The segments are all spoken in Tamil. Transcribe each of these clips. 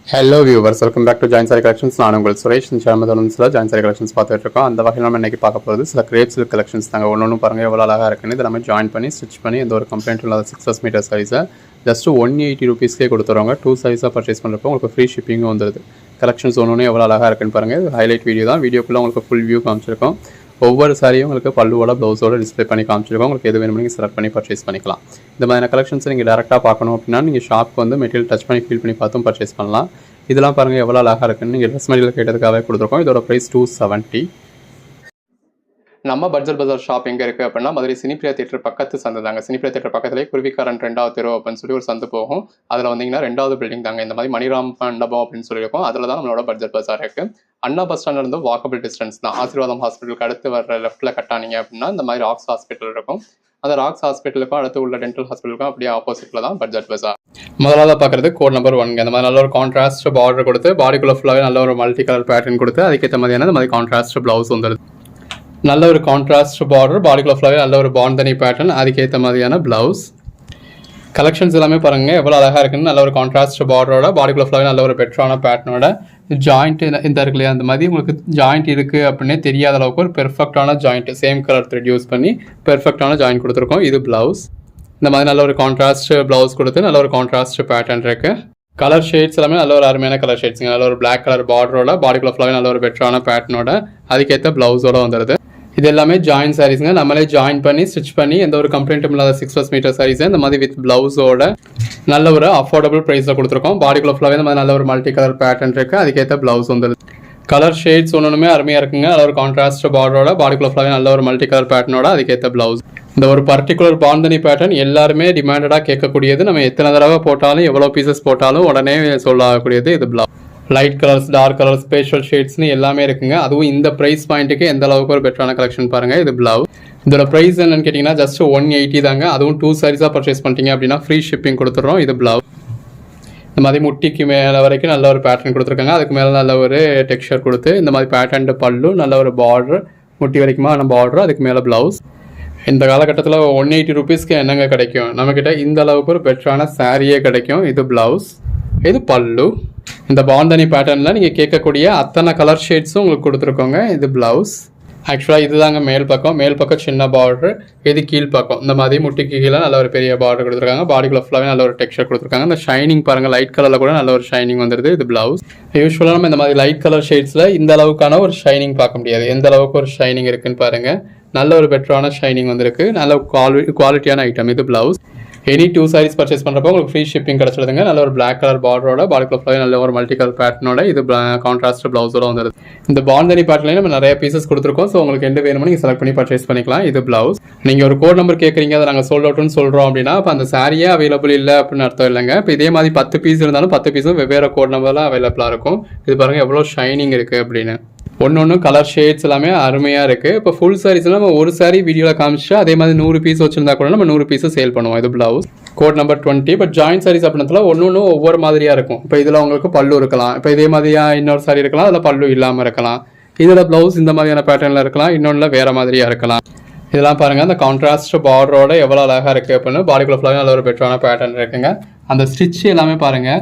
Hello viewers, welcome back to Join sari collections. நான் உங்கள் சுரேஷ். சில ஜாயின் சாரி கலெக்ஷன்ஸ் பார்த்துட்டு இருக்கோம். அந்த வகையில் நம்ம இன்னைக்கு பார்க்க போகிறது சில கிரேப் சில்க் கலெக்ஷன்ஸ் தாங்க. ஒன்று பாருங்கள் எவ்வளோ அழகாக இருக்குன்னு. இதை நம்ம ஜாயின் பண்ணி ஸ்டிச் பண்ணி எந்த ஒரு கம்ப்ளைண்ட் இல்லாத 6 மீட்டர் சைஸை ஜஸ்ட் 180 rupeesக்கே கொடுத்துருவாங்க. 2 சைஸாக பர்ச்சேஸ் பண்ணுறப்போ உங்களுக்கு ஃப்ரீ ஷிப்பிங்கும் வந்துடுது. கலெக்ஷன்ஸ் ஒன்று எவ்வளோ அழகாக இருக்குன்னு பாருங்கள். ஹைலைட் வீடியோ தான். வீடியோக்குள்ளே உங்களுக்கு ஃபுல் வியூ காமிச்சிருக்கோம். ஒவ்வொரு சாரியும் உங்களுக்கு பல்லுவோட ப்ளவுஸோட டிஸ்பிளே பண்ணி காமிச்சிருக்கோம். உங்களுக்கு எது வேணுமோ நீங்கள் செலக்ட் பண்ணி பர்ச்சேஸ் பண்ணிக்கலாம். இந்த மாதிரியான கலெக்ஷன்ஸ் நீங்கள் டேரெக்டாக பார்க்கணும் அப்படின்னா நீங்கள் ஷாப்க்கு வந்து மெட்டீரியல் டச் பண்ணி ஃபீல் பண்ணி பார்த்தும் பர்ச்சேஸ் பண்ணலாம். இதெல்லாம் பாருங்கள் எவ்வளோ அழகாக இருக்குன்னு. நீங்கள் ட்ரெஸ் மெட்டீரியல் கேட்டதுக்காகவே கொடுத்துருக்கோம். இதோட ப்ரைஸ் 270. நம்ம பட்ஜெட் பஜார் ஷாப் எங்கே இருக்குது அப்படின்னா மதுரை சினிப்பிரியா தியேட்டர் பக்கத்து சந்து தாங்க. சினிப்பிரியா தியேட்டர் பக்கத்துலேயே குருவிக்காரன் 2வது தெரு அப்படின்னு சொல்லி ஒரு சந்து போகும். அதில் வந்தீங்கன்னா 2வது பில்டிங் தாங்க. இந்த மாதிரி மணிராம் மண்டபம் அப்படின்னு சொல்லியிருக்கோம். அதில் தான் நம்மளோட பட்ஜெட் பஜார் இருக்குது. அண்ணா பஸ் ஸ்டாண்ட் இருந்து வாக்கபிள் டிஸ்டன்ஸ் தான். ஆசீர்வாதம் ஹாஸ்பிட்டலுக்கு அடுத்து வர லெஃப்ட்டில் கட்டானீங்க அப்படின்னா இந்த மாதிரி ராக்ஸ் ஹாஸ்பிட்டல் இருக்கும். அந்த ராக்ஸ் ஹாஸ்பிட்டலுக்கும் அடுத்து உள்ள டென்டல் ஹாஸ்பிட்டலுக்கும் அப்படியே ஆப்போசிட்டில் தான் பட்ஜெட் பஜார். முதலாவது பார்க்குறது கோட் நம்பர் 1. இந்த மாதிரி நல்ல ஒரு கான்ட்ராஸ்ட் பார்டர் கொடுத்து பாடிக்குள்ள ஃபுல்லாகவே நல்ல ஒரு மல்டி கலர் பேட்டர்ன் கொடுத்து அதுக்கேற்ற மாதிரியான இந்த மாதிரி கான்ட்ராஸ்ட் ப்ளவுஸ் வந்துடுது. நல்ல ஒரு கான்ட்ராஸ்ட் பார்டர் பாடிக்குள்ள ஃபுல்லாகவே நல்ல ஒரு பாந்தனி பேட்டர்ன் அதுக்கேற்ற மாதிரியான ப்ளவுஸ். கலெக்ஷன்ஸ் எல்லாமே பாருங்கள் எவ்வளோ அழகாக இருக்குன்னு. நல்ல ஒரு கான்ட்ராஸ்ட் பார்டரோட பாடிக்குள்ள ஃபுல்லாகவே நல்ல ஒரு பெட்டரான பேட்டர்னோட ஜாயிண்ட் இந்த இருக்குல்லையா அந்த மாதிரி உங்களுக்கு ஜாயிண்ட் இருக்குது அப்படின்னே தெரியாத அளவுக்கு ஒரு பெர்ஃபெக்டான joint same colour thread use பண்ணி பெர்ஃபெக்டான ஜாயிண்ட் கொடுத்துருக்கோம். இது ப்ளவுஸ். இந்த மாதிரி நல்ல ஒரு கான்ட்ராஸ்ட் ப்ளவுஸ் கொடுத்து நல்ல ஒரு கான்ட்ராஸ்ட் பேட்டர்ன் இருக்குது. கலர் ஷேட்ஸ் எல்லாமே நல்ல ஒரு அருமையான கலர் ஷேட்ஸுங்க. நல்ல ஒரு பிளாக் கலர் பார்டரோட பாடிக்குள்ள ஃபுல்லாகவே நல்ல ஒரு பெட்டரான பேட்டர்னோட அதுக்கேற்ற ப்ளவுஸோட வந்துடுது. இது எல்லாமே ஜாயின் சாரீஸுங்க. நம்மளே ஜாயின் பண்ணி ஸ்டிச் பண்ணி எந்த ஒரு கம்ப்ளைண்ட்டும் இல்லாத 6 மீட்டர் சாரீஸை இந்த மாதிரி வித் ப்ளவுஸோட நல்ல ஒரு அஃபோர்டபுள் ப்ரைஸில் கொடுத்துருக்கோம். பாடிக்குள்ள ஃபுல்லாகவே இந்த மாதிரி நல்ல ஒரு மல்டி கலர் பேட்டர்ன் இருக்குது. அதுக்கேற்ற ப்ளவுஸ் வந்துடுது. கலர் ஷேட்ஸ் ஒன்றுமே அருமையாக இருக்குங்க. நல்ல ஒரு கான்ட்ராஸ்ட் பார்டரோட பாடிக்குள்ள ஃபுல்லாகவே நல்ல ஒரு மல்டி கலர் பேட்டர்னோட அதுக்கேற்ற ப்ளவுஸ். இந்த ஒரு பர்டிகுலர் பாந்தனி பேட்டர்ன் எல்லாருமே டிமாண்டடாக கேட்கக்கூடியது. நம்ம எத்தனை தடவை போட்டாலும் எவ்வளோ பீசஸ் போட்டாலும் உடனே சொல்லக்கூடியது இது blouse. Light colours, dark colours, special ஷேட்ஸ்னு எல்லாமே இருக்குங்க. அதுவும் இந்த ப்ரைஸ் பாயிண்ட்டுக்கு எந்த அளவுக்கு ஒரு பெட்டரான கலெக்ஷன் பாருங்கள். இது ப்ளவுஸ். இதோட ப்ரைஸ் என்னன்னு கேட்டிங்கன்னா ஜஸ்ட் 180 தாங்க. அதுவும் 2 சாரீஸாக பர்ச்சேஸ் பண்ணிட்டீங்க அப்படின்னா ஃப்ரீ ஷிப்பிங் கொடுத்துட்றோம். இது ப்ளவுஸ். இந்த மாதிரி முட்டிக்கு மேலே வரைக்கும் நல்ல ஒரு பேட்டர்ன் கொடுத்துருக்காங்க. அதுக்கு மேலே நல்ல ஒரு டெக்ஸ்சர் கொடுத்து இந்த மாதிரி பேட்டர்ன் பல்லு நல்ல ஒரு பார்டர் முட்டி வரைக்குமான பார்டர் அதுக்கு மேலே ப்ளவுஸ். இந்த காலகட்டத்தில் 180 rupeesக்கு என்னங்க கிடைக்கும் நம்மக்கிட்ட? இந்த அளவுக்கு ஒரு பெட்டரான சாரியே கிடைக்கும். இது ப்ளவுஸ். இது பல்லு. இந்த பாந்தனி பேட்டர்னில் நீங்கள் கேட்கக்கூடிய அத்தனை கலர் ஷேட்ஸும் உங்களுக்கு கொடுத்துருக்கோங்க. இது ப்ளவுஸ். ஆக்சுவலாக இதுதாங்க மேல் பக்கம் சின்ன பார்டர், இது கீழ் பக்கம் இந்த மாதிரி முட்டிக்கு கீழே நல்ல ஒரு பெரிய பார்டர் கொடுத்துருக்காங்க. பாடிக்குள்ள ஃபுல்லாகவே நல்ல ஒரு டெக்ஸ்சர் கொடுத்துருக்காங்க. இந்த ஷைனிங் பாருங்கள், லைட் கலரில் கூட நல்ல ஒரு ஷைனிங் வந்துடுது. இது ப்ளவுஸ். யூஸ்வலாக நம்ம இந்த மாதிரி லைட் கலர் ஷேட்ஸில் இந்த அளவுக்கான ஒரு ஷைனிங் பார்க்க முடியாது. எந்த அளவுக்கு ஒரு ஷைனிங் இருக்குன்னு பாருங்கள். நல்ல ஒரு பெட்டரான ஷைனிங் வந்திருக்கு. நல்ல குவாலிட்டியான ஐட்டம். இது ப்ளவுஸ். எனி 2 சாரீஸ் பர்ச்சேஸ் பண்ணுறப்போ உங்களுக்கு ஃப்ரீ ஷிப்பிங் கிடச்சிடுதுங்க. நல்ல ஒரு பிளாக் கலர் பார்டரோட பாடிக்குள்ள ஃபுல்லாக நல்ல ஒரு மல்டி கலர் பேட்டர்னோட இது கான்ட்ராஸ்ட் ப்ளவுஸோட வந்துடுது. இந்த பாந்தனி பேட்டர்லேயே நம்ம நிறைய பீசஸ் கொடுத்துருக்கோம். ஸோ உங்களுக்கு எந்த வேணுமோ நீங்கள் செலக்ட் பண்ணி பர்ச்சேஸ் பண்ணிக்கலாம். இது ப்ளவுஸ். நீங்கள் ஒரு கோட் நம்பர் கேட்குறீங்க, அதை நாங்கள் சோல்ட் அவுட்னு சொல்கிறோம் அப்படின்னா அப்போ அந்த சாரியே அவைலபிள் இல்லை அப்படின்னு அர்த்தம் இல்லைங்க. இப்போ இதே மாதிரி 10 பீஸ் இருந்தாலும் 10 பீஸும் வெவ்வேறு கோட் நம்பர்லாம் அவைலபிளாக இருக்கும். இது பாருங்கள் எவ்வளோ ஷைனிங் இருக்குது அப்படின்னு. ஒன்று கலர் ஷேட்ஸ் எல்லாமே அருமையாக இருக்குது. இப்போ ஃபுல் சாரீஸ்லாம் நம்ம ஒரு சாரீ வீடியோவில் காமிச்சு அதே மாதிரி 100 பீஸ் வச்சுருந்தா கூட நம்ம 100 பீஸும் சேல் பண்ணுவோம். இது blouse. Code number 20. But Join saris அப்படின்றதுல ஒன்று ஒவ்வொரு மாதிரியாக இருக்கும். இப்போ இதில் உங்களுக்கு பல்லு இருக்கலாம், இப்போ இதே மாதிரியாக இன்னொரு சாரீ இருக்கலாம், அதில் பல்லு இல்லாமல் இருக்கலாம். இதில் ப்ளவுஸ் இந்த மாதிரியான பேட்டர்னில் இருக்கலாம், இன்னொன்றில் வேறு மாதிரியாக இருக்கலாம். இதெல்லாம் பாருங்கள், அந்த கான்ட்ராஸ்ட் பார்டரோட எவ்வளோ அழகாக இருக்குது அப்படின்னு. பாடிக்குள்ள ஃபுல்லாக நல்ல ஒரு பெட்டரான பேட்டர்ன் இருக்குங்க. அந்த ஸ்டிச் எல்லாமே பாருங்கள்.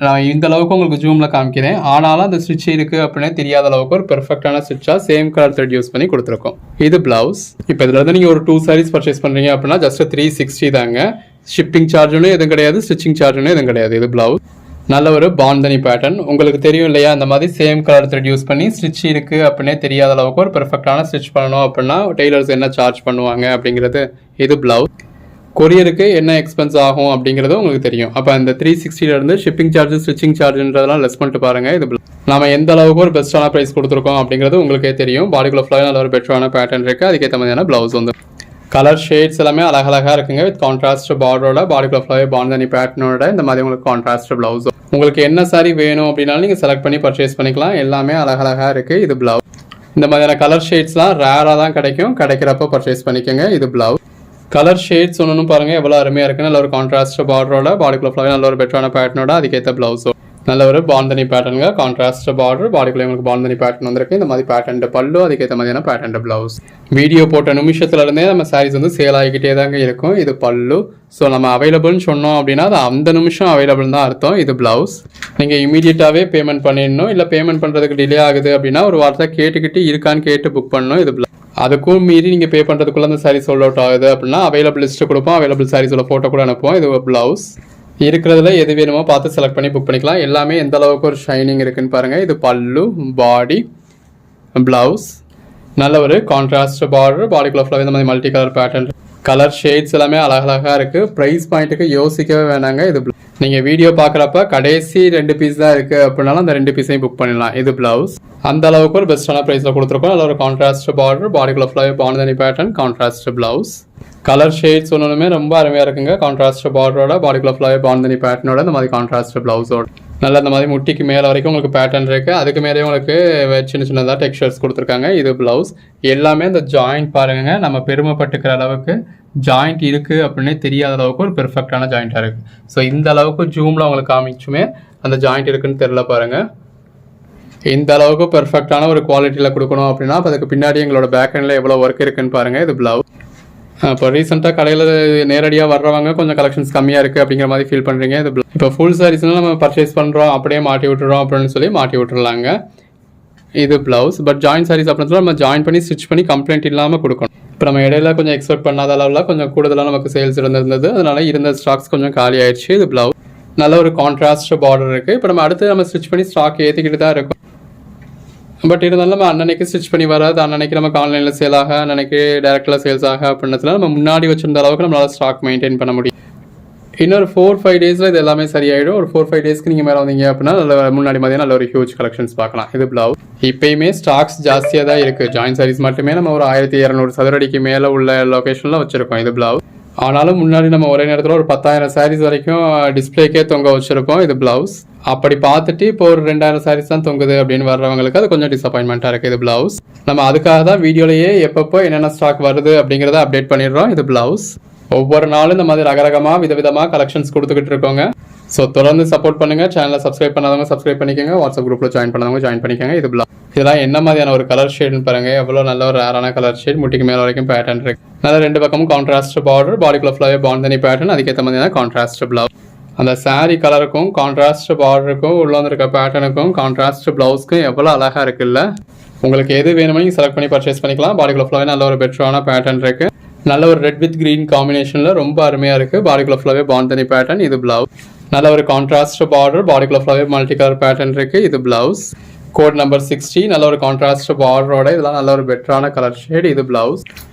நான் இந்த அளவுக்கு உங்களுக்கு ஜூமில் காமிக்கிறேன். ஆனாலும் அந்த ஸ்டிச் இருக்குது அப்படின்னே தெரியாத அளவுக்கு ஒரு பெர்ஃபெக்டான ஸ்டிச்சாக சேம் கலர் த்ரெட் யூஸ் பண்ணி கொடுத்துருக்கோம். இது ப்ளவுஸ். இப்போ இதில் வந்து நீங்கள் ஒரு 2 சாரீஸ் பர்ச்சேஸ் பண்ணுறீங்க அப்படின்னா ஜஸ்ட் 360 தாங்க. ஷிப்பிங் சார்ஜுன்னு எதுவும் கிடையாது, ஸ்டிச்சிங் சார்ஜுன்னு எதுவும் கிடையாது. இது ப்ளவுஸ். நல்ல ஒரு பாந்தனி பேட்டர்ன். உங்களுக்கு தெரியும் இல்லையா, அந்த மாதிரி சேம் கலர் த்ரெட் யூஸ் பண்ணி ஸ்டிச் இருக்குது அப்படின்னே தெரியாத அளவுக்கு ஒரு பெர்ஃபெக்டான ஸ்டிச் பண்ணணும் அப்படின்னா டெய்லர்ஸ் என்ன சார்ஜ் பண்ணுவாங்க அப்படிங்கிறது. இது ப்ளவுஸ். கொரியருக்கு என்ன எக்ஸ்பென்ஸ் ஆகும் அப்படிங்கிறது உங்களுக்கு தெரியும். அப்போ அந்த 360லேருந்து ஷிப்பிங் சார்ஜஸ், ஸ்டிச்சிங் சார்ஜ்ன்றதெல்லாம் லெஸ் பண்ணிட்டு பாருங்கள். இது நம்ம எந்த அளவுக்கு ஒரு பெஸ்ட்டான ப்ரைஸ் கொடுத்துருக்கோம் அப்படிங்கிறது உங்களுக்கே தெரியும். பாடிக்குள்ள ஃபுல்லாக நல்ல ஒரு பெட்டரான பேட்டர்ன் இருக்குது. அதுக்கேற்ற மாதிரியான ப்ளவுஸ் வந்து கலர் ஷேட்ஸ் எல்லாமே அழகழகாக இருக்குங்க. வித் கான்ட்ராஸ்ட் பார்டரோட பாடிக்குள்ள ஃபுல்லாகவே பாந்தனி பேட்டர்னோட இந்த மாதிரி உங்களுக்கு கான்ட்ராஸ்ட் ப்ளவுஸ். உங்களுக்கு என்ன சாரி வேணும் அப்படின்னாலும் நீங்கள் செலக்ட் பண்ணி பர்ச்சேஸ் பண்ணிக்கலாம். எல்லாமே அழகழகாக இருக்குது. இது ப்ளவுஸ். இந்த மாதிரியான கலர் ஷேட்ஸ்லாம் ரேராக தான் கிடைக்கும். கிடைக்கிறப்போ பர்ச்சேஸ் பண்ணிக்கோங்க. இது ப்ளவுஸ். கலர் ஷேட்ஸ் ஒன்று பாருங்கள் எவ்வளோ அருமையாக இருக்குன்னு. நல்ல ஒரு கான்ட்ராஸ்ட் பார்டரோட பாடிக்குள்ள ஃபுல்லாகவே நல்ல ஒரு பெட்டரான பேட்டர்னோட அதுக்கேற்ற ப்ளவுஸோ. நல்ல ஒரு பாந்தனி பேட்டர்னுங்க, கான்ட்ராஸ்ட் பார்டர், பாடிக்குள்ளே உங்களுக்கு பாந்தனி பேட்டர்ன் வந்திருக்கு. இந்த மாதிரி பேட்டர்ன் பல்லு, அதுக்கேற்ற மாதிரியான பேட்டர்ன் ப்ளவுஸ். வீடியோ போட்ட நிமிஷத்துல இருந்தே நம்ம சாரீஸ் வந்து சேல் ஆகிக்கிட்டே தாங்க இருக்கும். இது பல்லு. ஸோ நம்ம அவைலபிள்னு சொன்னோம் அப்படின்னா அது அந்த நிமிஷம் அவைலபிள் தான் அர்த்தம். இது ப்ளவுஸ். நீங்கள் இமீடியட்டாகவே பேமெண்ட் பண்ணிடணும். இல்லை பேமெண்ட் பண்ணுறதுக்கு டிலே ஆகுது அப்படின்னா ஒரு வார்த்தை கேட்டுக்கிட்டு இருக்கான்னு கேட்டு புக் பண்ணணும். இது அதுக்கும் மீறி நீங்கள் பே பண்ணுறதுக்குள்ள அந்த சாரீ சோல்ட் அவுட் ஆகுது அப்படின்னா அவைலபிள் லிஸ்ட்டு கொடுப்போம். அவைலபிள் சாரீஸோட ஃபோட்டோ கூட அனுப்புவோம். இது ஒரு ப்ளவுஸ். இருக்கிறதுல எது வேணுமோ பார்த்து செலக்ட் பண்ணி புக் பண்ணிக்கலாம். எல்லாமே எந்த அளவுக்கு ஒரு ஷைனிங் இருக்குன்னு பாருங்கள். இது பல்லு, பாடி, ப்ளவுஸ். நல்ல ஒரு கான்ட்ராஸ்ட் பார்டர், பாடிக்குள்ள ஃபுல்லாக இந்த மாதிரி multi colour pattern, colour shades எல்லாமே அழகழகாக இருக்குது. ப்ரைஸ் பாயிண்ட்டுக்கு யோசிக்கவே வேணாங்க. இது நீங்கள் வீடியோ பார்க்குறப்ப கடைசி 2 பீஸ் தான் இருக்குது அப்படின்னாலும் அந்த 2 பீஸையும் புக் பண்ணிடலாம். இது ப்ளவுஸ். அந்த அளவுக்கு ஒரு பெஸ்ட்டான ப்ரைஸில் கொடுத்துருக்கோம். நல்ல ஒரு கான்ட்ராஸ்ட் பார்டர், பாடிக்குள்ள ஃபுல்லாக bandhani pattern, contrast blouse. Colour shades ஒன்றுமே ரொம்ப அருமையாக இருக்குங்க. கான்ட்ராஸ்ட் பார்டரோட, பாடிக்குள்ள ஃபுல்லாகவே பாண்டனி பேட்டர்னோட, இந்த மாதிரி கான்ட்ராஸ்ட் ப்ளவுஸோட நல்ல இந்த மாதிரி முட்டிக்கு மேலே வரைக்கும் உங்களுக்கு பேட்டர்ன் இருக்குது. அதுக்கு மேலே உங்களுக்கு சின்ன சின்னதாக டெக்ஸ்சர்ஸ் கொடுத்துருக்காங்க. இது ப்ளவுஸ். எல்லாமே இந்த ஜாயிண்ட் பாருங்க, நம்ம பெருமைப்பட்டுக்கிற அளவுக்கு ஜாயிண்ட் இருக்குது அப்படின்னே தெரியாத அளவுக்கு ஒரு பெர்ஃபெக்டான ஜாயிண்ட்டாக இருக்குது. ஸோ இந்த அளவுக்கு ஜூமில் உங்களுக்கு காமிச்சுமே அந்த ஜாயிண்ட் இருக்குன்னு தெரில பாருங்கள். இந்த அளவுக்கு பெர்ஃபெக்டான ஒரு குவாலிட்டியில் கொடுக்கணும் அப்படின்னா அப்போ அதுக்கு பின்னாடி எங்களோட பேக்ஹெண்டில் எவ்வளோ ஒர்க் இருக்குன்னு பாருங்கள். இது ப்ளவுஸ். இப்போ ரீசெண்டாக கடையில் நேரடியாக வர்றவங்க கொஞ்சம் கலெக்ஷன்ஸ் கம்மியாக இருக்குது அப்படிங்கிற மாதிரி ஃபீல் பண்ணுறீங்க. இது இப்போ ஃபுல் சாரீஸ்லாம் நம்ம பர்ச்சேஸ் பண்ணுறோம், அப்படியே மாட்டி விட்டுறோம் அப்படின்னு சொல்லி மாட்டி விட்டுறலாங்க. இது ப்ளவுஸ். பட் ஜாயின் சாரீஸ் அப்படின்னு சொல்லி நம்ம ஜாயின் பண்ணி ஸ்டிச் பண்ணி கம்ப்ளைண்ட் இல்லாமல் கொடுக்கணும். இப்போ நம்ம இடையில கொஞ்சம் எக்ஸ்பெக்ட் பண்ணாத அளவில் கொஞ்சம் கூடுதலாக நமக்கு சேல்ஸ் இருந்திருந்தது. அதனால இருந்த ஸ்டாக்ஸ் கொஞ்சம் காலி ஆயிடுச்சு. இது ப்ளவுஸ். நல்ல ஒரு கான்ட்ராஸ்ட் பார்டர் இருக்குது. இப்போ நம்ம அடுத்து நம்ம ஸ்டிச் பண்ணி ஸ்டாக் ஏற்றிக்கிட்டு தான் இருக்கும். பட் இருந்தாலும் நம்ம அன்னன்னைக்கு ஸ்டிச் பண்ணி வராது, அன்னன்னைக்கு நமக்கு ஆன்லைனில் சேல் ஆக, அன்னன்னைக்கு டேரக்டில் சேல்ஸ் ஆக அப்படின்றதுல நம்ம முன்னாடி வச்சிருந்த அளவுக்கு நம்மளால் ஸ்டாக் மெயின்டைன் பண்ண முடியும். இன்னொரு 4-5 டேஸில் இது எல்லாமே சரியாயிடும். ஒரு 4-5 டேஸ்க்கு நீங்கள் மேலே வந்தீங்க அப்படின்னா நல்ல முன்னாடி மாதிரி நல்ல ஒரு ஹியூஜ் கலெக்ஷன்ஸ் பார்க்கலாம். இது ப்ளவுஸ். இப்பயுமே ஸ்டாக்ஸ் ஜாஸ்தியாக தான் இருக்குது. ஜாயின் சாரீஸ் மட்டுமே நம்ம ஒரு 1200 சதுரடிக்கு மேலே உள்ள லொக்கேஷனில் வச்சுருக்கோம். இது ப்ளவுஸ். ஆனாலும் முன்னாடி நம்ம ஒரே நேரத்தில் ஒரு 10,000 சாரீஸ் வரைக்கும் டிஸ்பிளேக்கே தொங்க வச்சுருக்கோம். இது ப்ளவுஸ். அப்படி பார்த்துட்டு இப்போ ஒரு 2000 சாரீஸ் தான் தொங்குது அப்படின்னு வர்றவங்களுக்கு அது கொஞ்சம் டிசப்பாயின்மெண்ட்டாக இருக்குது. இது ப்ளவுஸ். நம்ம அதுக்காக தான் வீடியோலேயே எப்பப்போ என்னென்ன ஸ்டாக் வருது அப்படிங்கிறத அப்டேட் பண்ணிடுறோம். இது ப்ளவுஸ். ஒவ்வொரு நாளும் இந்த மாதிரி ரகரகமாக விதவிதமாக கலெக்ஷன்ஸ் கொடுத்துக்கிட்டு இருக்கோங்க. ஸோ தொடர்ந்து சப்போர்ட் பண்ணுங்கள். சேனலை சப்ஸ்கிரைப் பண்ணாதவங்க சப்ஸ்கிரைப் பண்ணிக்கோங்க. வாட்ஸ்அப் குரூப்பில் ஜாயின் பண்ணாதவங்க ஜாயின் பண்ணிக்கோங்க. இது ப்ளவுஸ். இதெல்லாம் என்ன மாதிரியான ஒரு கலர் ஷேட்னு பாருங்கள். எவ்வளோ நல்ல ஒரு ரேரான கலர் ஷேட். முட்டிக்கு மேலே வரைக்கும் பேட்டர்ன் இருக்குது. நல்ல 2 பக்கமும் கான்ட்ராஸ்ட் பார்டர், பாடிக்குள்ள ஃபுல்லாகவே பாண்டனி பேட்டர்ன், அதுக்கேற்ற மாதிரியான கான்ட்ராஸ்ட் ப்ளவுஸ். அந்த சாரீ கலருக்கும் கான்ட்ராஸ்ட் பார்டருக்கும் உள்ள வந்துருக்க பேட்டர்னுக்கும் கான்ட்ராஸ்ட் ப்ளவுஸ்க்கும் எவ்வளோ அழகாக இருக்குல்ல. உங்களுக்கு எது வேணுமோ நீங்கள் செலக்ட் பண்ணி பர்ச்சேஸ் பண்ணிக்கலாம். பாடிக்குள்ள ஃபுல்லாகவே நல்ல ஒரு பெட்டரான பேட்டர்ன் இருக்குது. நல்ல ஒரு ரெட் வித் கிரீன் காம்பினேஷனில் ரொம்ப அருமையாக இருக்குது. பாடிக்குள்ள ஃபுல்லாகவே பாண்டனி பேட்டர்ன். இது ப்ளவுஸ். நல்ல ஒரு கான்ட்ராஸ்ட் பார்டர், பாடிக்குள்ள ஃபுல்லாகவே மல்டி கலர் பேட்டர்ன் இருக்குது. இது ப்ளவுஸ். Code number 60. நல்ல ஒரு கான்ட்ராஸ்ட் பார்டரோட இதெல்லாம் நல்ல ஒரு பெட்டரான கலர் ஷேட். இது ப்ளவுஸ்.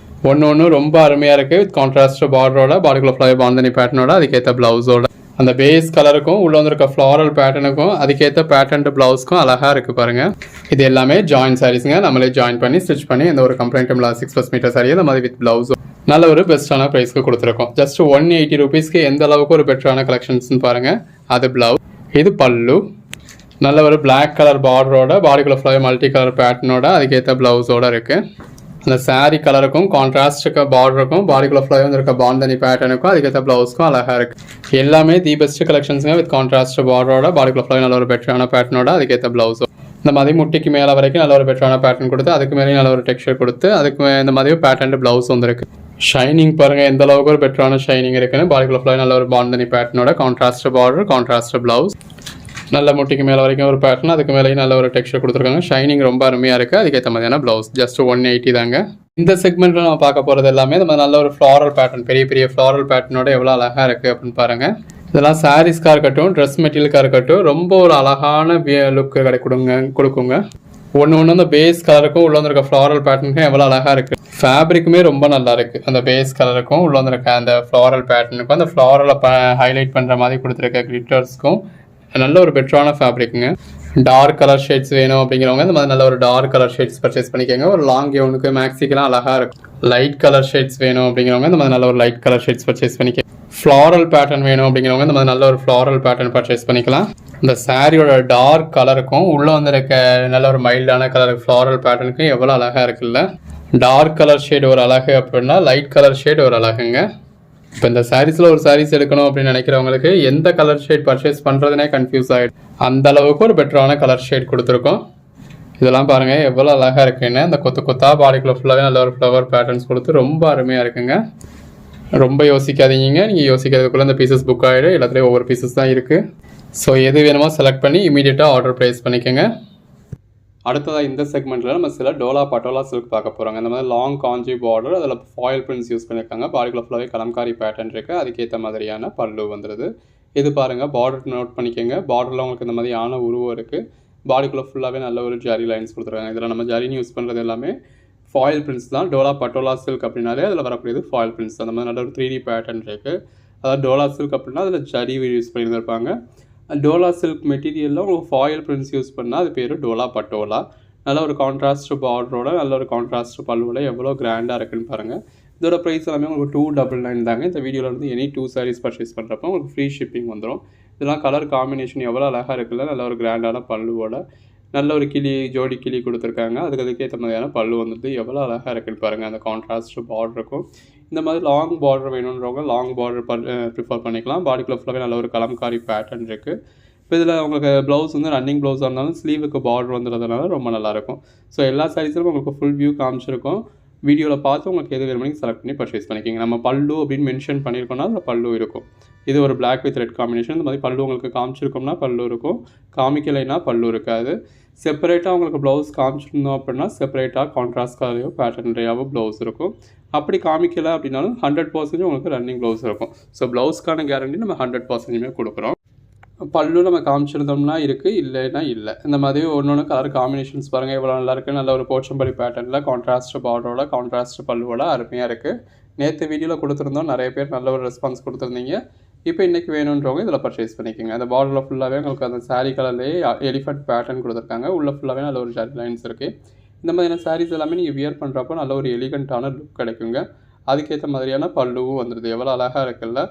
ஒன்று ரொம்ப அருமையாக இருக்குது. வித் கான்ட்ராஸ்ட் பார்டரோட, பாடிக்குள்ள ஃபுல்லாகவே பாண்டனி பேட்டர்னோட, அதுக்கேற்ற ப்ளவுஸோட அந்த பேஸ் கலருக்கும் உள்ள வந்துருக்க ஃப்ளாரல் பேட்டர்னுக்கும் அதுக்கேற்ற பேட்டர்ன் ப்ளவுஸ்க்கும் அழகாக இருக்குது பாருங்கள். இது எல்லாமே ஜாயின் சாரீஸுங்க. நம்மளே ஜாயின் பண்ணி ஸ்டிச் பண்ணி எந்த ஒரு கம்ப்ளைண்ட்டும் இல்லாத 6+ மீட்டர் சாரியை இந்த மாதிரி வித் ப்ளவுஸ் நல்ல ஒரு பெஸ்ட்டான ப்ரைஸ்க்கு கொடுத்துருக்கோம். ஜஸ்ட் 180 rupeesக்கு எந்த அளவுக்கு ஒரு பெட்டரான கலெக்ஷன்ஸ்னு பாருங்கள். அது ப்ளவுஸ். இது பல்லு. நல்ல ஒரு பிளாக் கலர் பார்டரோட, பாடிக்குள்ள ஃபுல்லாகவே மல்டி கலர் பேட்டர்னோட, அதுக்கேற்ற ப்ளவுஸோட இருக்குது. அந்த சாரீ கலருக்கும் கான்ட்ராஸ்ட்டுக்கு பார்டருக்கும் பாடிக்குள்ள ஃபுல்லாகவே வந்துருக்க பாண்டனி பேட்டர்னுக்கும் அதுக்கேற்ற ப்ளவுஸ்க்கும் அழகாக இருக்குது. எல்லாமே தி பெஸ்ட் கலெக்ஷன்ஸுங்க. வித் கான்ட்ராஸ்ட் பார்டரோட, பாடிக்குள்ள ஃபுல்லாகவே நல்ல ஒரு பெட்டரான பேட்டர்னோட, அதுக்கேற்ற ப்ளவுஸும் இந்த மாதிரி முட்டிக்கு மேலே வரைக்கும் நல்ல ஒரு பெட்டரான பேட்டர்ன் கொடுத்து அதுக்கு மேலே நல்ல ஒரு டெக்ஸ்சர் கொடுத்து அதுக்கு இந்த மாதிரி பேட்டர்ன் ப்ளவுஸ் வந்துருக்கு. ஷைனிங் பாருங்கள் எந்த அளவுக்கு ஒரு பெட்டரான ஷைனிங் இருக்குன்னு. பாடிக்குள்ள ஃபுல்லாகவே நல்ல ஒரு பாண்டனி பேட்டர்னோட, கான்ட்ராஸ்ட் பார்டர், கான்ட்ராஸ்ட் ப்ளவுஸ், நல்ல முட்டிக்கு மேலே வரைக்கும் ஒரு பேட்டர்ன், அதுக்கு மேலேயும் நல்ல ஒரு டெக்ஸ்சர் கொடுத்துருக்காங்க. ஷைனிங் ரொம்ப அருமையாக இருக்குது. அதுக்கேற்ற மாதிரியான ப்ளவுஸ். ஜஸ்ட் 180 தாங்க. இந்த செக்மெண்ட்டில் நம்ம பார்க்க போகிறது எல்லாமே நம்ம நல்ல ஒரு ஃப்ளாரல் பேட்டர்ன், பெரிய பெரிய ஃப்ளாரல் பேட்டர்னோட எவ்வளோ அழகாக இருக்குது அப்படின்னு பாருங்கள். இதெல்லாம் சாரீஸ்க்காக இருக்கட்டும், ட்ரெஸ் மெட்டீரியலுக்காக இருக்கட்டும், ரொம்ப ஒரு அழகான லுக்கு கொடுக்குங்க. ஒன்று அந்த பேஸ் கலருக்கும் உள்ள வந்துருக்க ஃப்ளாரல் பேட்டர்னுக்கும் எவ்வளோ அழகாக இருக்குது. ஃபேப்ரிக்குமே ரொம்ப நல்லா இருக்குது. அந்த பேஸ் கலருக்கும் உள்ள வந்துருக்க அந்த ஃப்ளாரல் பேட்டர்னுக்கும் அந்த ஃப்ளாரலை ஹைலைட் பண்ணுற மாதிரி கொடுத்துருக்க கிளிட்டர்ஸ்க்கும் நல்ல ஒரு பெட்டரான ஃபேப்ரிக்குங்க. டார்க் கலர் ஷேட்ஸ் வேணும் அப்படிங்கிறவங்க இந்த மாதிரி நல்ல ஒரு டார்க் கலர் ஷேட்ஸ் பர்ச்சேஸ் பண்ணிக்கோங்க. ஒரு லாங் கவுனுக்கு மேக்ஸிக்கெல்லாம் அழகாக இருக்கும். லைட் கலர் ஷேட்ஸ் வேணும் அப்படிங்கிறவங்க இந்த மாதிரி நல்ல ஒரு லைட் கலர் ஷேட்ஸ் பர்ச்சேஸ் பண்ணிக்கலாம். ஃப்ளாரல் பேட்டர்ன் வேணும் அப்படிங்கிறவங்க இந்த மாதிரி நல்ல ஒரு ஃப்ளாரல் பேட்டர்ன் பர்ச்சேஸ் பண்ணிக்கலாம். இந்த சாரியோட டார்க் கலருக்கும் உள்ளே வந்துருக்க நல்ல ஒரு மைல்டான கலர் ஃப்ளாரல் பேட்டர்னுக்கும் எவ்வளோ அழகாக இருக்குல்ல. டார்க் கலர் ஷேட் ஒரு அழகு அப்படின்னா லைட் கலர் ஷேட் ஒரு அழகுங்க. இப்போ இந்த சாரீஸில் ஒரு சாரீஸ் எடுக்கணும் அப்படின்னு நினைக்கிறவங்களுக்கு எந்த கலர் ஷேட் பர்ச்சேஸ் பண்ணுறதுனே கன்ஃபியூஸ் ஆகிடும். அந்த அளவுக்கு ஒரு பெட்டரான கலர் ஷேட் கொடுத்துருக்கோம். இதெல்லாம் பாருங்கள் எவ்வளோ அழகாக இருக்குன்னு. அந்த கொத்தா பாடிக்குள்ள ஃபுல்லாகவே நல்ல ஒரு ஃப்ளவர் பேட்டர்ன்ஸ் கொடுத்து ரொம்ப அருமையாக இருக்குங்க. ரொம்ப யோசிக்காதீங்க. நீங்கள் யோசிக்கிறதுக்குள்ளே இந்த பீசஸ் புக் ஆகிடும். எல்லாத்துலேயும் ஒவ்வொரு பீசஸ் தான் இருக்குது. ஸோ எது வேணுமோ செலக்ட் பண்ணி இமீடியட்டாக ஆர்டர் ப்ளேஸ் பண்ணிக்கோங்க. அடுத்ததாக இந்த செக்மெண்ட்டில் நம்ம சில டோலா பட்டோலா சில்க் பார்க்க போகிறோங்க. இந்த மாதிரி லாங் காஞ்சி பார்டர், அதில் ஃபாயில் பிரிண்ட்ஸ் யூஸ் பண்ணியிருக்காங்க. பாடிக்குள்ள ஃபுல்லாகவே கலம்காரி பேட்டர்ன் இருக்குது. அதுக்கேற்ற மாதிரியான பல்லு வந்துடுது. இது பாருங்கள், பார்டர் நோட் பண்ணிக்கோங்க. பார்டரில் உங்களுக்கு இந்த மாதிரியான உருவம் இருக்குது. பாடிக்குள்ளே ஃபுல்லாகவே நல்ல ஒரு ஜரி லைன்ஸ் கொடுத்துருக்காங்க. இதில் நம்ம ஜரின்னு யூஸ் பண்ணுறது எல்லாமே ஃபாயில் பிரிண்ட்ஸ் தான். டோலா பட்டோலா சில்க் அப்படின்னாலே அதில் வரக்கூடியது ஃபாயில் பிரிண்ட்ஸ். அந்த மாதிரி நல்ல ஒரு 3D பேட்டர்ன் இருக்குது. அதாவது டோலா சில்க் அப்படின்னா அதில் ஜரி யூஸ் பண்ணியிருந்திருப்பாங்க. டோலா சில்க் மெட்டீரியலில் உங்களுக்கு ஃபாயில் பிரிண்ட்ஸ் யூஸ் பண்ணால் அது பேர் டோலா பட்டோலா. நல்ல ஒரு கான்ட்ராஸ்ட் பார்டரோட நல்ல ஒரு கான்ட்ராஸ்ட் பல்லுவோட எவ்வளோ கிராண்டாக இருக்குன்னு பாருங்கள். இதோட ப்ரைஸ் எல்லாமே உங்களுக்கு 299 தாங்க. இந்த வீடியோவில் வந்து எனி 2 sarees பர்ச்சேஸ் பண்ணுறப்போ உங்களுக்கு ஃப்ரீ ஷிப்பிங் வந்துடும். இதெல்லாம் கலர் காம்பினேஷன் எவ்வளோ அழகாக இருக்குல்ல. நல்ல ஒரு கிராண்டான பல்லுவோட நல்ல ஒரு ஜோடி கிளி கொடுத்துருக்காங்க. அதுக்கேற்ற மாதிரியான பல்லு வந்துட்டு எவ்வளோ அழகாக இருக்குன்னு பாருங்கள். அந்த கான்ட்ராஸ்ட் பார்டருக்கும் இந்த மாதிரி லாங் பார்டர் வேணுன்றவங்க லாங் பார்டர் ப்ரிஃபர் பண்ணிக்கலாம். பாடிக்குள்ள ஃபுல்லாகவே நல்ல ஒரு கலம்காரி பேட்டர்ன் இருக்குது. இப்போ இதில் உங்களுக்கு ப்ளவுஸ் வந்து ரன்னிங் ப்ளவுஸாக இருந்தாலும் ஸ்லீவுக்கு பார்டர் வந்துடுறதுனால ரொம்ப நல்லாயிருக்கும். ஸோ எல்லா சாரீஸிலும் உங்களுக்கு ஃபுல் வியூ காமிச்சிருக்கும். வீடியோவில் பார்த்து உங்களுக்கு எது வேணுமோ செலக்ட் பண்ணி பர்ச்சேஸ் பண்ணிக்கிங்க. நம்ம பல்லு அப்படின்னு மென்ஷன் பண்ணியிருக்கோம்னா அதில் பல்லு இருக்கும். இது ஒரு பிளாக் வித் ரெட் காம்பினேஷன். இந்த மாதிரி பல்லு உங்களுக்கு காமிச்சிருக்கோம்னா பல்லு இருக்கும், காமிக்கலைன்னா பல்லு இருக்காது. செப்பரேட்டாக உங்களுக்கு ப்ளவுஸ் காமிச்சிருந்தோம் அப்படின்னா செப்பரேட்டாக கான்ட்ராஸ்ட் கலரையோ பேட்டர்ன்றையாவோ ப்ளவுஸ் இருக்கும். அப்படி காமிக்கலை அப்படின்னாலும் 100% உங்களுக்கு ரன்னிங் ப்ளவுஸ் இருக்கும். ஸோ ப்ளவுஸ்க்கான கேரண்டி நம்ம 100% கொடுக்குறோம். பல்லு நம்ம காமிச்சிருந்தோம்னா இருக்குது, இல்லைன்னா இல்லை. இந்த மாதிரி ஒன்று கலர் காம்பினேஷன்ஸ் பாருங்கள் எவ்வளோ நல்லா இருக்குது. நல்ல ஒரு போச்சம்பள்ளி பேட்டர்னில் கான்ட்ராஸ்ட் பார்டரோட கான்ட்ராஸ்ட் பல்லுவோட அருமையாக இருக்குது. நேற்று வீடியோவில் கொடுத்துருந்தோம், நிறைய பேர் நல்ல ஒரு ரெஸ்பான்ஸ் கொடுத்துருந்தீங்க. இப்போ இன்றைக்கி வேணுன்றவங்க இதில் பர்ச்சேஸ் பண்ணிக்கோங்க. அந்த பார்டரில் ஃபுல்லாகவே உங்களுக்கு அந்த சாரீ கலர்லேயே எலிஃபண்ட் பேட்டர்ன் கொடுத்துருக்காங்க. உள்ள ஃபுல்லாகவே நல்ல ஒரு ஜரி லைன்ஸ் இருக்குது. இந்த மாதிரியான சாரீஸ் எல்லாமே நீங்கள் வியர் பண்ணுறப்போ நல்ல ஒரு எலிகண்ட்டான லுக் கிடைக்குங்க. அதுக்கேற்ற மாதிரியான பல்லுவும் வந்துடுது. எவ்வளோ அழகாக இருக்குல்ல.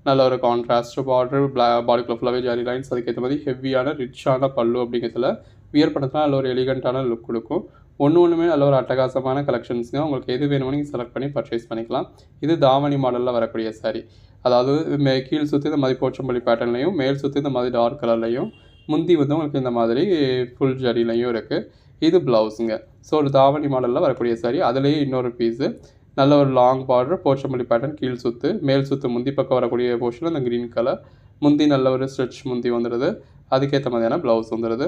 நல்ல ஒரு கான்ட்ராஸ்ட் பார்டர், பாடிக்குள்ள ஃபுல்லாகவே ஜரி லைன்ஸ், அதுக்கேற்ற மாதிரி ஹெவியான ரிச்சான பல்லு அப்படிங்கிறதுல வியர் பண்ணுறதுனா நல்ல ஒரு எலிகண்ட்டான லுக் கொடுக்கும். ஒன்றுமே நல்ல ஒரு அட்டகாசமான கலெக்ஷன்ஸுங்க. உங்களுக்கு எது வேணுமோ நீங்கள் செலக்ட் பண்ணி பர்ச்சேஸ் பண்ணிக்கலாம். இது தாவணி மாடலில் வரக்கூடிய சாரீ. அதாவது கீழ் சுற்றி இந்த மாதிரி போச்சம்பள்ளி பேட்டர்ன்லையும், மேல் சுற்றி இந்த மாதிரி டார்க் கலர்லையும், முந்தி வந்து உங்களுக்கு இந்த மாதிரி ஃபுல் ஜரிலையும் இருக்குது. இது ப்ளவுஸுங்க. ஸோ ஒரு தாவணி மாடலில் வரக்கூடிய சாரீ. அதுலேயே இன்னொரு பீஸு நல்ல ஒரு லாங் பார்டர் போச்சம்பள்ளி பேட்டர்ன், கீழ் சுற்று, மேல் சுற்று, முந்தி பக்கம் வரக்கூடிய போர்ஷன் அந்த க்ரீன் கலர் முந்தி நல்ல ஒரு ஸ்ட்ரெச் முந்தி வந்துடுது. அதுக்கேற்ற மாதிரியான ப்ளவுஸ் வந்துடுது.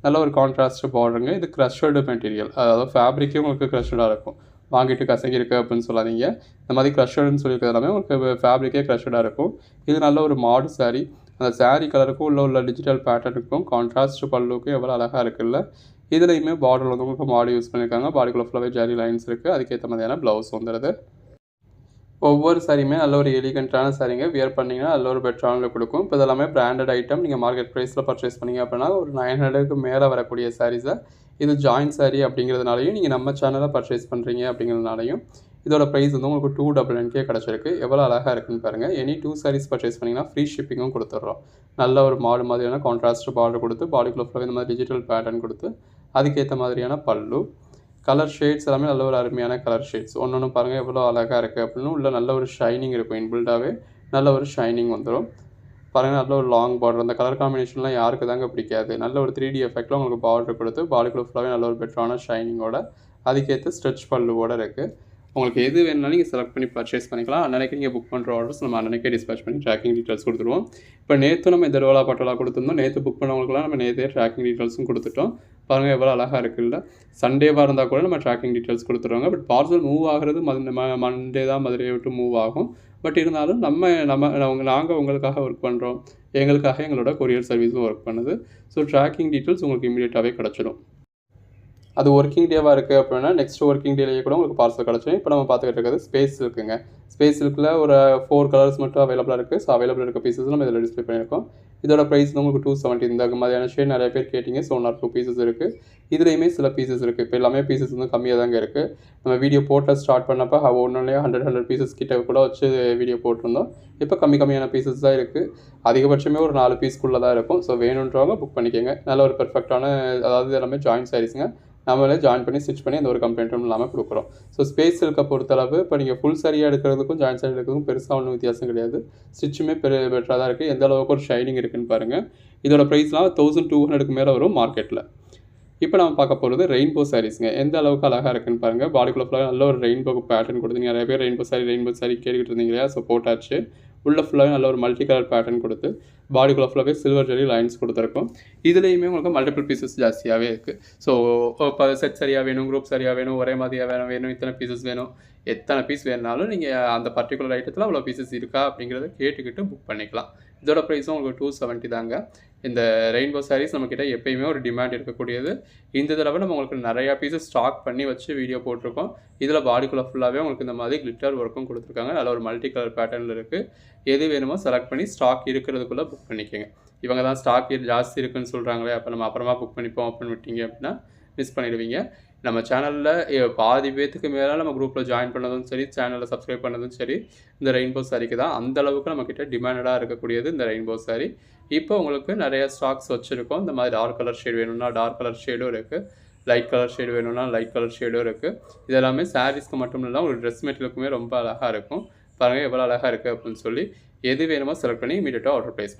நல்ல ஒரு கான்ட்ராஸ்ட் பார்டருங்க. இது க்ரஷ்டு மெட்டீரியல், அதாவது ஃபேப்ரிக்கே உங்களுக்கு க்ரஷ்டாக இருக்கும். வாங்கிட்டு கசங்கி இருக்குது அப்படின்னு சொல்லாதீங்க. இந்த மாதிரி க்ரஷ்டுன்னு சொல்லியிருக்கிறது எல்லாமே உங்களுக்கு ஃபேப்ரிக்கே க்ரஷ்டாக இருக்கும். இது நல்ல ஒரு மாடு சாரீ. அந்த சாரீ கலருக்கும் உள்ள டிஜிட்டல் பேட்டர்னுக்கும் கான்ட்ராஸ்ட் பல்லுக்கும் எவ்வளோ அழகாக இருக்குல்ல. இதுலையுமே பார்டர் வந்து உங்களுக்கு மாடு யூஸ் பண்ணியிருக்காங்க. பாடிக்குள்ள ஃபுல்லாகவே ஜரி லைன்ஸ் இருக்குது. அதுக்கேற்ற மாதிரியான ப்ளவுஸ் வந்துடுது. ஒவ்வொரு சாரியுமே நல்ல ஒரு எலிகண்ட்டான சாரீங்க. வியர் பண்ணிங்கன்னா நல்ல ஒரு பெட்டரான கொடுக்கும். இப்போ இதெல்லாமே பிராண்டட் ஐட்டம். நீங்கள் மார்க்கெட் ப்ரைஸில் பர்ச்சேஸ் பண்ணிங்க அப்படின்னா ஒரு 900க்கு மேலே வரக்கூடிய சாரீஸை இது ஜாயின்ட் சாரீ அப்படிங்கிறதுனாலையும், நீங்கள் நம்ம சேனலில் பர்ச்சேஸ் பண்ணுறீங்க அப்படிங்கிறதுனாலையும் இதோட ப்ரைஸ் வந்து உங்களுக்கு 299 கிடச்சிருக்கு. எவ்வளோ அழகாக இருக்குன்னு பாருங்கள். எனி 2 sarees பர்ச்சேஸ் பண்ணிங்கன்னா ஃப்ரீ ஷிப்பிங்கும் கொடுத்துட்றோம். நல்ல ஒரு மாடு மாதிரியான கான்ட்ராஸ்ட் பார்டர் கொடுத்து, பாடிக்குள்ள ஃபுல்லாக இந்த மாதிரி டிஜிட்டல் பேட்டர்ன் கொடுத்து, அதுக்கேற்ற மாதிரியான பல்லு, கலர் ஷேட்ஸ் எல்லாமே நல்ல ஒரு அருமையான கலர் ஷேட்ஸ். ஒன்று பாருங்கள் எவ்வளோ அழகாக இருக்குது அப்படின்னு. உள்ள நல்ல ஒரு ஷைனிங் இருக்கும். இன்பில்டாகவே நல்ல ஒரு ஷைனிங் வந்துடும். பாருங்கள் நல்ல ஒரு லாங் பார்டர். அந்த கலர் காம்பினேஷன்லாம் யாருக்கு தாங்க பிடிக்காது. நல்ல ஒரு 3D எஃபெக்டில் உங்களுக்கு பார்டர் கொடுத்து, பாடிக்குள்ள ஃபுல்லாகவே நல்ல ஒரு பெட்டரான ஷைனிங்கோட, அதுக்கேற்ற ஸ்ட்ரெச் பல்லுவோடு இருக்குது. உங்களுக்கு எது வேணுனாலும் நீங்கள் செலக்ட் பண்ணி பர்ச்சேஸ் பண்ணிக்கலாம். அன்னைக்கு நீங்கள் புக் பண்ணுற ஆர்டர்ஸ் நம்ம அன்னைக்கே டிஸ்பேச் பண்ணி ட்ராக்கிங் டீட்டெயில்ஸ் கொடுத்துருவோம். இப்போ நேற்று நம்ம இந்த டோலா பட்டோலா கொடுத்துருந்தோம். நேற்று புக் பண்ணவங்களுக்குலாம் நம்ம நேற்றே ட்ராக்கிங் டீட்டெயில்ஸும் கொடுத்துட்டோம். பாருங்கள் எவ்வளோ அழகாக இருக்குல்ல. சண்டேவாக இருந்தால் கூட நம்ம ட்ராக்கிங் டீட்டெயில்ஸ் கொடுத்துருவாங்க. பட் பார்சல் மூவ் ஆகிறது மண்டே தான் மதுரையை விட்டு மூவ் ஆகும். பட் இருந்தாலும் நாங்கள் உங்களுக்காக ஒர்க் பண்ணுறோம். எங்களுக்காக எங்களோட கொரியர் சர்வீஸும் ஒர்க் பண்ணுது. ஸோ ட்ராக்கிங் டீட்டெயில்ஸ் உங்களுக்கு இமீடியட்டாகவே கிடச்சிடும். அது ஒர்க்கிங் டேவாக இருக்குது அப்படின்னா நெக்ஸ்ட் ஒர்க்கிங் டேலேயே கூட உங்களுக்கு பார்சல் கிடச்சிடும். இப்போ நம்ம பார்த்துக்கிட்டு இருக்கிறது ஸ்பேஸ் இருக்குங்க. ஸ்பேஸ் சில்கில் ஒரு 4 கலர்ஸ் மட்டும் அவைலபிளாக இருக்குது. ஸோ அவைலபிள் இருக்க பீசஸ் நம்ம இதில் டிஸ்பிளே பண்ணியிருக்கோம். இதோட ப்ரைஸ் வந்து உங்களுக்கு 270. இந்த மாதிரியான ஷேட் நிறைய பேர் கேட்டிங்க. ஸோ 1 or 2 பீசஸ் இருக்குது. இதுலேயுமே சில பீசஸ் இருக்குது. இப்போ எல்லாமே பீசஸ் வந்து கம்மியாக தாங்க இருக்குது. நம்ம வீடியோ போட்ட ஸ்டார்ட் பண்ணப்போ ஒன்றுலேயே 100 பீசஸ் கிட்ட கூட வச்சு வீடியோ போட்டிருந்தோம். இப்போ கம்மியான பீசஸ் தான் இருக்குது. அதிகபட்சமே ஒரு 4 பீஸ்க்குள்ளே தான் இருக்கும். ஸோ வேணுன்றவங்க புக் பண்ணிக்கோங்க. நல்ல ஒரு பெர்ஃபெக்டான, அதாவது எல்லாமே ஜாயின்ட் சாரீஸுங்க. நம்மளே ஜாயின் பண்ணி ஸ்டிச் பண்ணி எந்த ஒரு கம்ப்ளைண்ட்டும் இல்லாமல் கொடுக்குறோம். ஸோ ஸ்பேஸ் சில்கை பொறுத்தளவு இப்போ நீங்கள் ஃபுல் சாரியாக எடுக்கிற இருக்கிறதுக்கும் ஜாயின் சாரி இருக்கிறதுக்கும் பெருசாக ஒன்றும் வித்தியாசம் கிடையாது. ஸ்டிச்சுமே பெட்டராக தான் இருக்குது. எந்த அளவுக்கு ஒரு ஷைனிங் இருக்குதுன்னு பாருங்கள். இதோட ப்ரைஸ்லாம் 1200க்கு மேலே வரும் மார்க்கெட்டில். இப்போ நம்ம பார்க்க போகிறது ரெயின்போ சாரீஸுங்க. எந்த அளவுக்கு அழகாக இருக்குன்னு பாருங்கள். பாடிக்குள்ள ஃபுல்லாக நல்ல ஒரு ரெயின்போ பேட்டர்ன் கொடுத்து நிறைய பேர் ரெயின்போ சாரி கேட்டுக்கிட்டு இருந்தீங்க இல்லையா? ஸோ போட்டாச்சு. உள்ள ஃபுல்லாகவே நல்ல ஒரு மல்டி கலர் பேட்டர்ன் கொடுத்து பாடிக்குள்ள ஃபுல்லாகவே சில்வர் ஜெரி லைன்ஸ் கொடுத்துருக்கும். இதுலேயுமே உங்களுக்கு மல்டிபிள் பீசஸ் ஜாஸ்தியாகவே இருக்குது. ஸோ இப்போ செட் சரியாக வேணும், குரூப் சரியாக வேணும், ஒரே மாதிரியாக வேணும், இத்தனை பீசஸ் வேணும், எத்தனை பீஸ் வேணுனாலும் நீங்கள் அந்த பர்டிகுலர் ஐட்டத்தில் அவ்வளோ பீசஸ் இருக்கா அப்படிங்கிறத கேட்டுக்கிட்டு புக் பண்ணிக்கலாம். இதோட ப்ரைஸும் உங்களுக்கு 270 தாங்க. இந்த ரெயின்போ சாரீஸ் நம்மக்கிட்ட எப்பயுமே ஒரு டிமாண்ட் இருக்கக்கூடியது. இந்த தடவை நம்ம உங்களுக்கு நிறையா பீசஸ் ஸ்டாக் பண்ணி வச்சு வீடியோ போட்டிருக்கோம். இதில் பாடிக்குள்ள ஃபுல்லாகவே உங்களுக்கு இந்த மாதிரி கிளிட்டர் ஒர்க்கும் கொடுத்துருக்காங்க. நல்ல ஒரு மல்டி கலர் பேட்டர்னில் இருக்குது. எது வேணுமோ செலக்ட் பண்ணி ஸ்டாக் இருக்கிறதுக்குள்ளே புக் பண்ணிக்கோங்க. இவங்க தான் ஸ்டாக் ஜாஸ்தி இருக்குதுன்னு சொல்கிறாங்களே, அப்போ நம்ம அப்புறமா புக் பண்ணிப்போம் அப்படின்னு விட்டீங்க அப்படின்னா மிஸ் பண்ணிடுவீங்க. நம்ம சேனலில் பாதி பேத்துக்கு மேலே நம்ம குரூப்பில் ஜாயின் பண்ணதும் சரி, சேனலில் சப்ஸ்கிரைப் பண்ணதும் சரி, இந்த ரெயின்போ சாரிக்கு தான். அந்தளவுக்கு நம்மக்கிட்ட டிமாண்டடாக இருக்கக்கூடியது இந்த ரெயின்போ சாரி. இப்போ உங்களுக்கு நிறைய ஸ்டாக்ஸ் வச்சுருக்கோம். இந்த மாதிரி டார்க் கலர் ஷேடு வேணும்னா டார்க் கலர் ஷேடும் இருக்குது, லைட் கலர் ஷேடு வேணும்னா லைட் கலர் ஷேடும் இருக்குது. இதெல்லாமே சாரீஸ்க்கு மட்டும் இல்லை, ஒரு ட்ரெஸ் மெட்டீரியலுக்குமே ரொம்ப அழகாக இருக்கும். பாருங்கள் எவ்வளோ அழகாக இருக்குது அப்படின்னு சொல்லி. எது வேணுமோ செலக்ட் பண்ணி இமீடியட்டாக ஆர்டர் ப்ளேஸ் பண்ணி